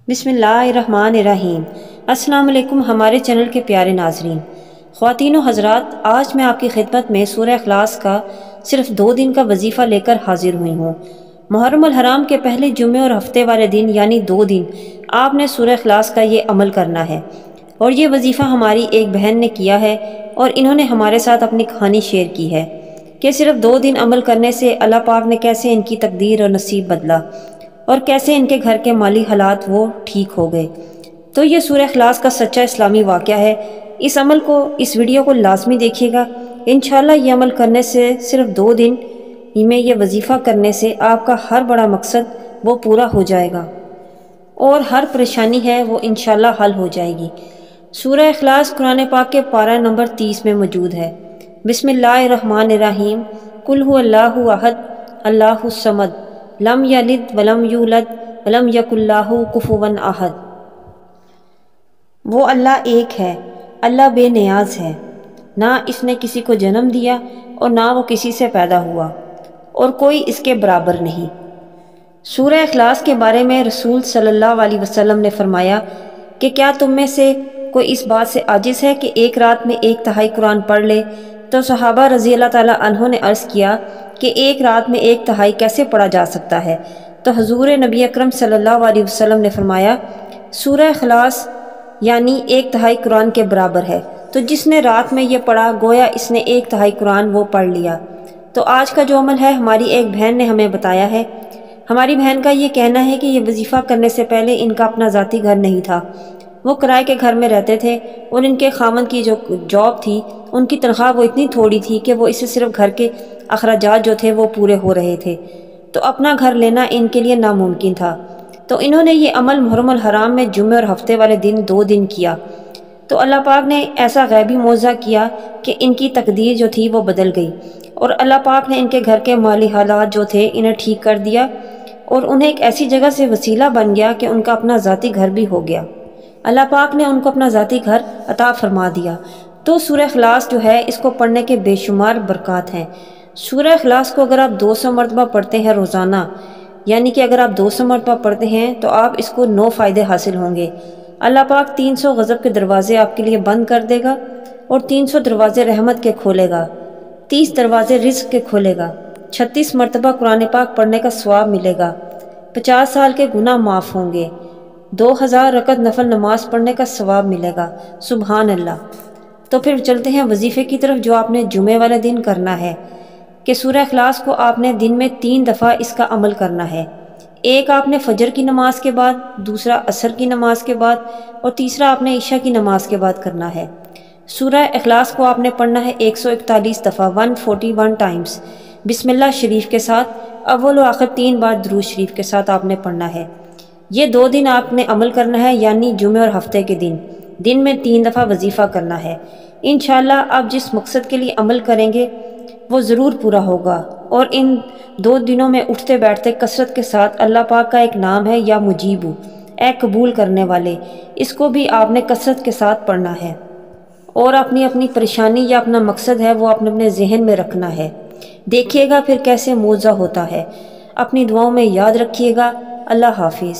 بسم اللہ الرحمن الرحیم۔ السلام علیکم ہمارے چینل کے پیارے ناظرین، خواتین و حضرات، آج میں آپ کی خدمت میں سورہ اخلاص کا صرف 2 دن کا وظیفہ لے کر حاضر ہوئی ہوں۔ محرم الحرام کے پہلے جمعے اور ہفتے والے دن یعنی 2 دن آپ نے سورہ اخلاص کا یہ عمل کرنا ہے، اور یہ وظیفہ ہماری ایک بہن نے کیا ہے اور انہوں نے ہمارے ساتھ اپنی کہانی شیئر کی ہے کہ صرف 2 دن عمل کرنے سے اللہ پاک نے کیسے ان کی تقدیر اور نصیب بدلا اور کیسے ان کے گھر کے مالی حالات وہ ٹھیک ہو گئے۔ تو یہ سورہ اخلاص کا سچا اسلامی واقعہ ہے۔ اس ویڈیو کو لازمی دیکھیے گا۔ انشاءاللہ یہ عمل کرنے سے صرف 2 دن میں یہ وظیفہ کرنے سے آپ کا ہر بڑا مقصد وہ پورا ہو جائے گا اور ہر پریشانی ہے وہ انشاءاللہ حل ہو جائے گی۔ سورہ اخلاص قرآن پاک کے پارہ نمبر 30 میں موجود ہے۔ بسم اللہ الرحمن الرحیم۔ قل هو اللہ احد اللہ الصمد لم یلد ولم یولد ولم یکن لہ کفوا احد۔ وہ اللہ ایک ہے، اللہ بے نیاز ہے، نہ اس نے کسی کو جنم دیا اور نہ وہ کسی سے پیدا ہوا، اور کوئی اس کے برابر نہیں۔ سورہ اخلاص کے بارے میں رسول صلی اللہ علیہ وسلم نے فرمایا کہ کیا تم میں سے کوئی اس بات سے عاجز ہے کہ ایک رات میں 1/3 قرآن پڑھ لے؟ تو صحابہ رضی اللہ تعالیٰ عنہ نے عرض کیا کہ ایک رات میں 1/3 کیسے پڑھا جا سکتا ہے؟ تو حضور نبی اکرم صلی اللہ علیہ وسلم نے فرمایا سورہ اخلاص یعنی 1/3 قرآن کے برابر ہے، تو جس نے رات میں یہ پڑھا گویا اس نے 1/3 قرآن وہ پڑھ لیا۔ تو آج کا جو عمل ہے ہماری ایک بہن نے ہمیں بتایا ہے۔ ہماری بہن کا یہ کہنا ہے کہ یہ وظیفہ کرنے سے پہلے ان کا اپنا ذاتی گھر نہیں تھا، وہ کرائے کے گھر میں رہتے تھے اور ان کے خاوند کی جو جاب تھی ان کی تنخواہ وہ اتنی تھوڑی تھی کہ وہ اس سے صرف گھر کے اخراجات جو تھے وہ پورے ہو رہے تھے، تو اپنا گھر لینا ان کے لیے ناممکن تھا۔ تو انہوں نے یہ عمل محرم الحرام میں جمعے اور ہفتے والے دن 2 دن کیا، تو اللہ پاک نے ایسا غیبی معجزہ کیا کہ ان کی تقدیر جو تھی وہ بدل گئی، اور اللہ پاک نے ان کے گھر کے مالی حالات جو تھے انہیں ٹھیک کر دیا، اور انہیں ایک ایسی جگہ سے وسیلہ بن گیا کہ ان کا اپنا ذاتی گھر بھی ہو گیا۔ اللہ پاک نے ان کو اپنا ذاتی گھر عطا فرما دیا۔ تو سورہ اخلاص جو ہے اس کو پڑھنے کے بے شمار برکات ہیں۔ سورہ اخلاص کو اگر آپ 200 مرتبہ پڑھتے ہیں روزانہ، یعنی کہ اگر آپ 200 مرتبہ پڑھتے ہیں تو آپ اس کو 9 فائدے حاصل ہوں گے۔ اللہ پاک 300 غضب کے دروازے آپ کے لیے بند کر دے گا اور 300 دروازے رحمت کے کھولے گا، 30 دروازے رزق کے کھولے گا، 36 مرتبہ قرآن پاک پڑھنے کا ثواب ملے گا، 50 سال کے گناہ معاف ہوں گے، 2000 رکعت نفل نماز پڑھنے کا ثواب ملے گا۔ سبحان اللہ۔ تو پھر چلتے ہیں وظیفے کی طرف جو آپ نے جمعے والے دن کرنا ہے، کہ سورہ اخلاص کو آپ نے دن میں 3 دفعہ اس کا عمل کرنا ہے۔ ایک آپ نے فجر کی نماز کے بعد، دوسرا عصر کی نماز کے بعد، اور تیسرا آپ نے عشاء کی نماز کے بعد کرنا ہے۔ سورہ اخلاص کو آپ نے پڑھنا ہے 141 دفعہ 141 ٹائمز بسم اللہ شریف کے ساتھ، اول و آخر 3 بار درود شریف کے ساتھ آپ نے پڑھنا ہے۔ یہ 2 دن آپ نے عمل کرنا ہے، یعنی جمعے اور ہفتے کے دن میں 3 دفعہ وظیفہ کرنا ہے۔ انشاءاللہ آپ جس مقصد کے لیے عمل کریں گے وہ ضرور پورا ہوگا، اور ان 2 دنوں میں اٹھتے بیٹھتے کثرت کے ساتھ اللہ پاک کا ایک نام ہے یا مجیبو، اے قبول کرنے والے، اس کو بھی آپ نے کثرت کے ساتھ پڑھنا ہے، اور اپنی پریشانی یا اپنا مقصد ہے وہ اپنے ذہن میں رکھنا ہے۔ دیکھیے گا پھر کیسے معجزہ ہوتا ہے۔ اپنی دعاؤں میں یاد رکھیے گا۔ اللہ حافظ۔